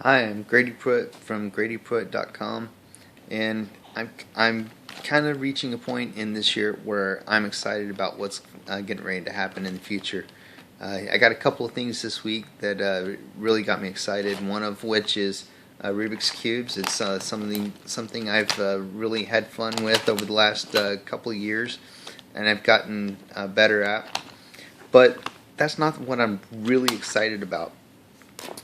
Hi, I'm Grady Pruitt from GradyPruitt.com, and I'm kind of reaching a point in this year where I'm excited about what's getting ready to happen in the future. I got a couple of things this week that really got me excited. One of which is Rubik's cubes. It's something I've really had fun with over the last couple of years, and I've gotten better at. But that's not what I'm really excited about.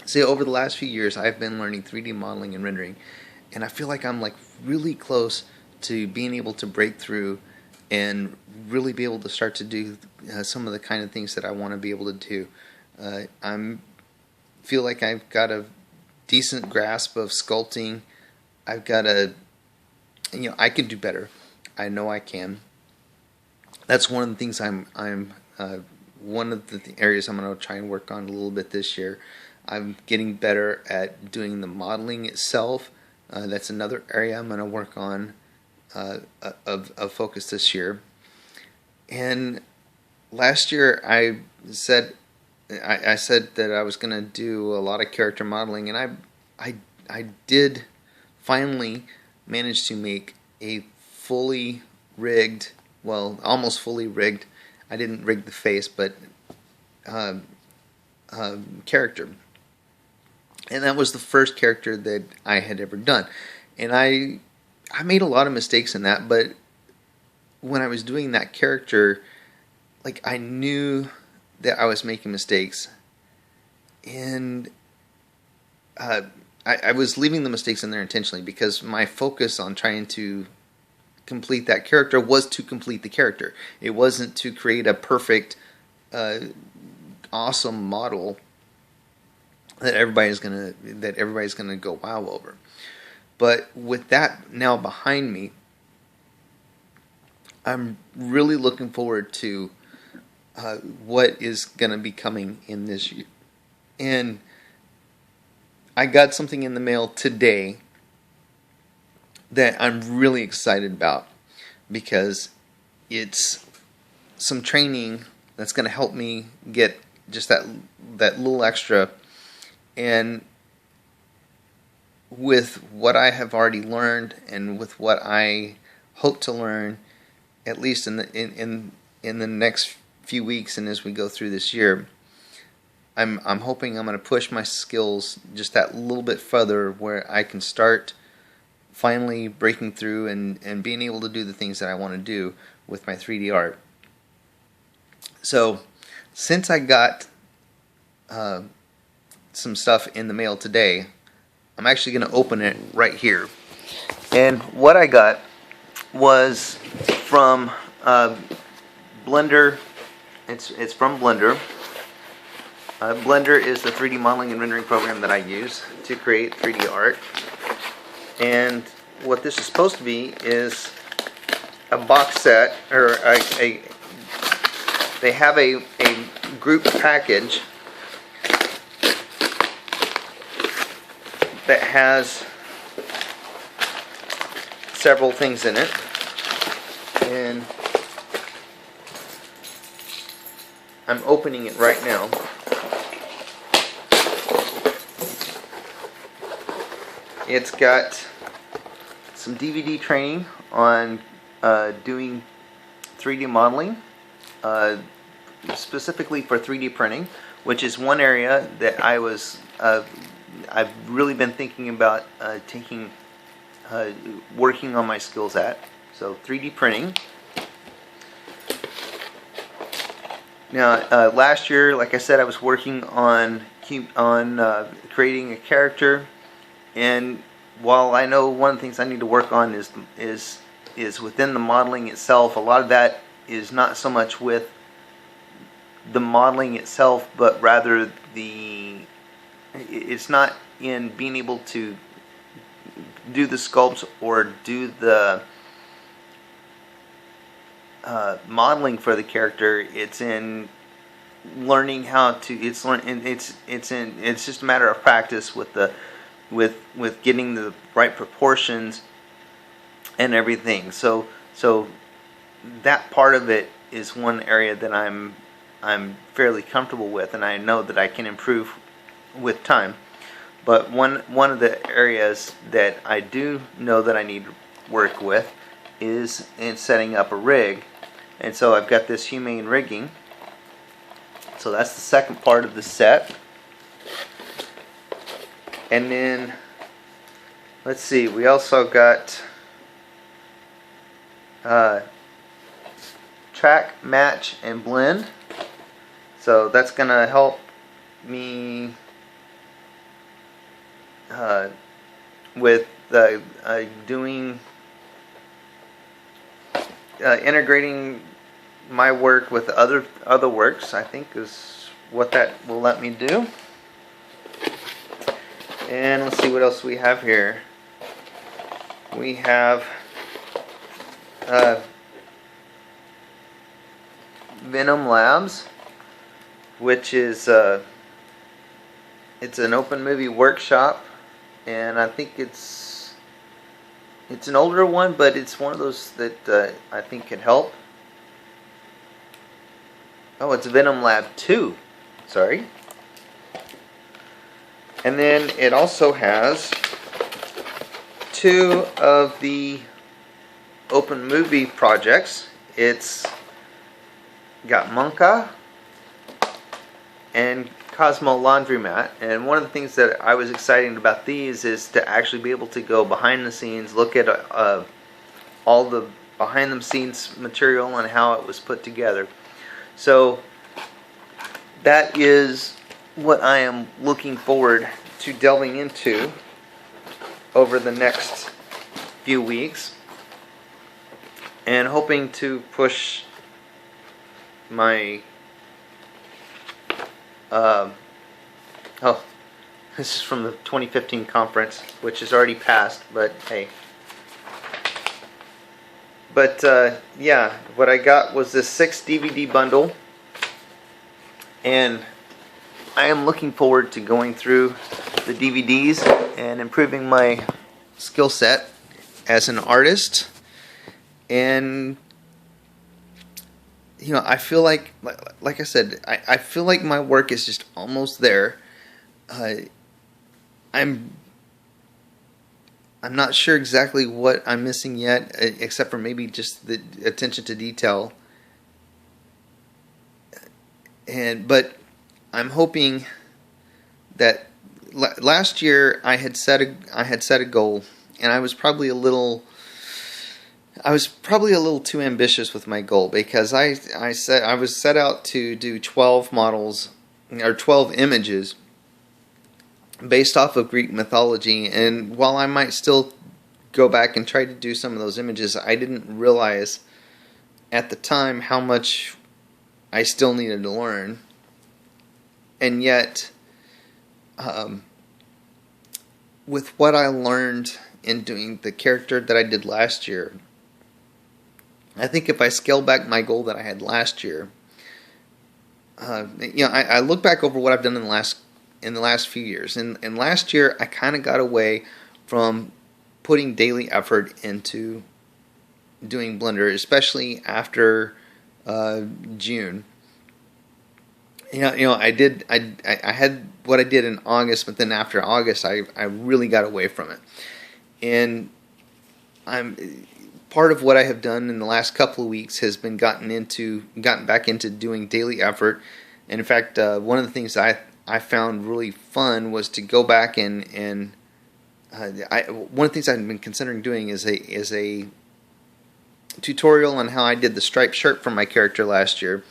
See, over the last few years, I've been learning 3D modeling and rendering, and I feel like I'm like really close to being able to break through and really be able to start to do some of the kind of things that I want to be able to do. I'm feel like I've got a decent grasp of sculpting. I've got I can do better. I know I can. That's one of the things I'm one of the areas I'm going to try and work on a little bit this year. I'm getting better at doing the modeling itself. That's another area I'm going to work on of focus this year. And last year I said that I was going to do a lot of character modeling, and I did finally manage to make a fully rigged, well, almost fully rigged. I didn't rig the face, but character. And that was the first character that I had ever done. And I made a lot of mistakes in that, but when I was doing that character, like, I knew that I was making mistakes, and I was leaving the mistakes in there intentionally because my focus on trying to complete that character was to complete the character. It wasn't to create a perfect, awesome model that everybody's gonna go wow over. But with that now behind me, I'm really looking forward to what is gonna be coming in this year. And I got something in the mail today that I'm really excited about because it's some training that's going to help me get just that little extra. And with what I have already learned and with what I hope to learn, at least in the next few weeks and as we go through this year, I'm hoping I'm going to push my skills just that little bit further where I can start finally breaking through and being able to do the things that I want to do with my 3D art. So, since I got some stuff in the mail today, I'm actually going to open it right here. And what I got was from Blender. It's from Blender. Blender is the 3D modeling and rendering program that I use to create 3D art. And what this is supposed to be is a box set, or they have a group package that has several things in it. And I'm opening it right now. It's got some DVD training on doing 3D modeling, specifically for 3D printing, which is one area that I've really been thinking about working on my skills at. So 3D printing. Now, last year, like I said, I was working on creating a character. And while I know one of the things I need to work on is within the modeling itself, a lot of that is not so much with the modeling itself, but rather it's not in being able to do the sculpts or do the modeling for the character. It's in learning how to. It's just a matter of practice with getting the right proportions and everything. So that part of it is one area that I'm fairly comfortable with, and I know that I can improve with time. But one of the areas that I do know that I need work with is in setting up a rig. And so I've got this Humane rigging. So that's the second part of the set. And then, let's see, we also got track, match, and blend. So that's going to help me with doing integrating my work with other works, I think, is what that will let me do. And let's see what else we have here. We have Venom Labs, which is it's an open movie workshop, and I think it's an older one, but it's one of those that I think can help. Oh, it's Venom Lab 2. Sorry. And then it also has 2 of the open movie projects. It's got Monka and Cosmo Laundromat. And one of the things that I was excited about these is to actually be able to go behind the scenes, look at all the behind the scenes material and how it was put together. So that is what I am looking forward to delving into over the next few weeks, and hoping to push my oh, this is from the 2015 conference, which is already passed, but hey. But yeah, what I got was this 6 DVD bundle, and I am looking forward to going through the DVDs and improving my skill set as an artist. And you know, I feel like I said, I feel like my work is just almost there. I'm not sure exactly what I'm missing yet, except for maybe just the attention to detail. But I'm hoping that last year I had set a goal, and I was probably a little too ambitious with my goal, because I was set out to do 12 models or 12 images based off of Greek mythology. And while I might still go back and try to do some of those images, I didn't realize at the time how much I still needed to learn. And yet, with what I learned in doing the character that I did last year, I think if I scale back my goal that I had last year, I look back over what I've done in the last few years, and last year I kind of got away from putting daily effort into doing Blender, especially after June. I had what I did in August, but then after August, I really got away from it. And part of what I have done in the last couple of weeks has been gotten back into doing daily effort. And in fact, one of the things I found really fun was to go back and one of the things I've been considering doing is a tutorial on how I did the striped shirt for my character last year.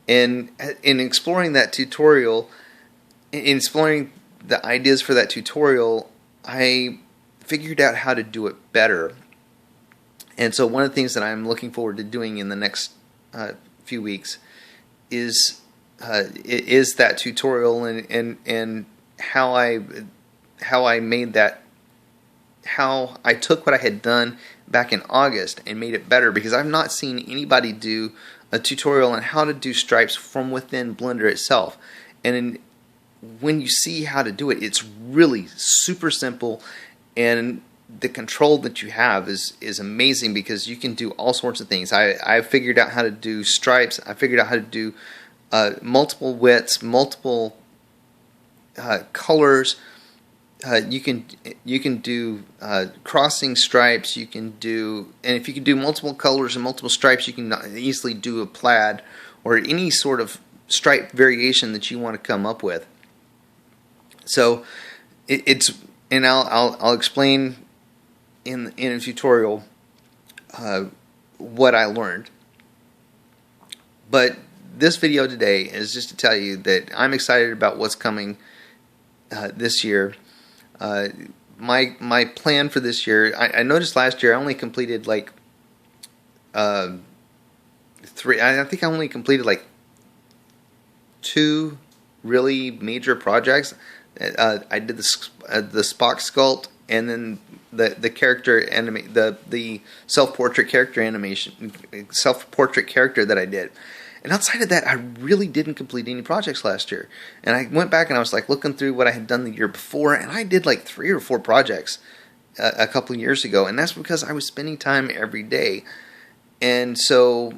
And in exploring that tutorial, in exploring the ideas for that tutorial, I figured out how to do it better. And so one of the things that I'm looking forward to doing in the next few weeks is that tutorial, and how I made that, how I took what I had done back in August and made it better, because I've not seen anybody do a tutorial on how to do stripes from within Blender itself. And when you see how to do it, it's really super simple, and the control that you have is amazing, because you can do all sorts of things. I figured out how to do stripes. I figured out how to do multiple widths, multiple colors, you can do crossing stripes. You can do, and if you can do multiple colors and multiple stripes, you can easily do a plaid or any sort of stripe variation that you want to come up with. So it's, and I'll explain in a tutorial what I learned. But this video today is just to tell you that I'm excited about what's coming this year. My plan for this year, I noticed last year I only completed like three. I think I only completed like 2 really major projects. I did the Spock sculpt, and then the character the self-portrait character animation, self-portrait character that I did. And outside of that, I really didn't complete any projects last year. And I went back and I was like looking through what I had done the year before, and I did like 3 or 4 projects a couple of years ago, and that's because I was spending time every day. And so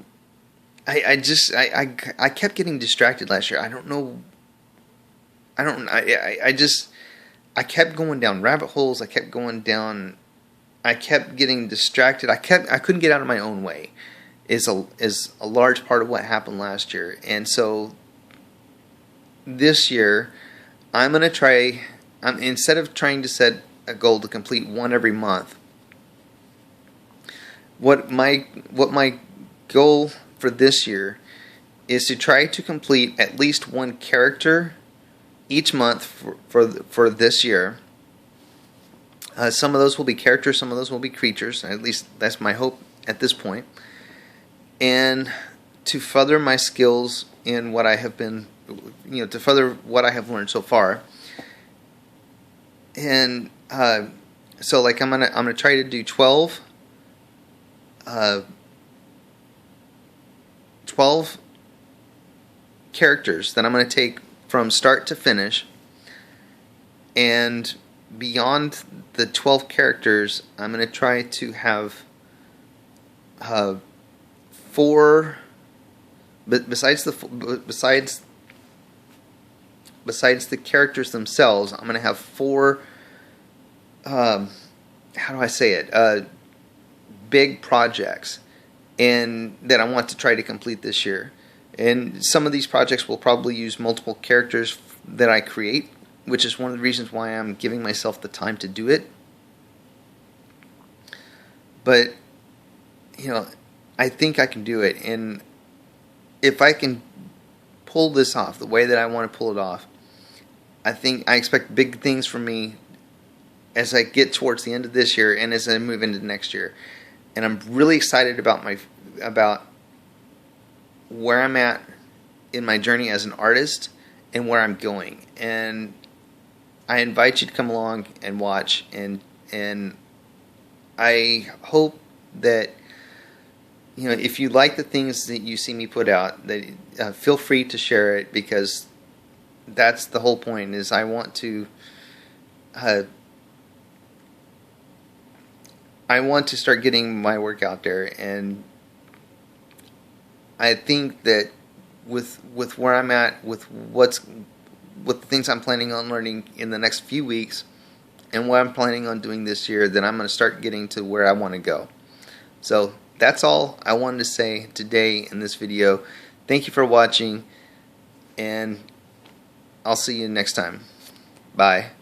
I kept getting distracted last year. I don't know. I kept going down rabbit holes. I kept going down. I kept getting distracted. I couldn't get out of my own way. Is a large part of what happened last year. And so this year I'm going to try, instead of trying to set a goal to complete 1 every month, what my goal for this year is to try to complete at least 1 character each month for this year. Some of those will be characters, some of those will be creatures. At least that's my hope at this point. And to further my skills in what I have been, to further what I have learned so far. And so, like, I'm gonna try to do 12 characters that I'm gonna take from start to finish. And beyond the 12 characters, I'm gonna try to have 4, but besides the characters themselves, I'm going to have 4. How do I say it? Big projects, and that I want to try to complete this year. And some of these projects will probably use multiple characters that I create, which is one of the reasons why I'm giving myself the time to do it. But I think I can do it, and if I can pull this off the way that I want to pull it off, I expect big things from me as I get towards the end of this year and as I move into next year. And I'm really excited about where I'm at in my journey as an artist and where I'm going. And I invite you to come along and watch, and I hope that if you like the things that you see me put out, that feel free to share it, because that's the whole point. Is I want to start getting my work out there, and I think that with where I'm at, with the things I'm planning on learning in the next few weeks, and what I'm planning on doing this year, that I'm going to start getting to where I want to go. So that's all I wanted to say today in this video. Thank you for watching, and I'll see you next time. Bye.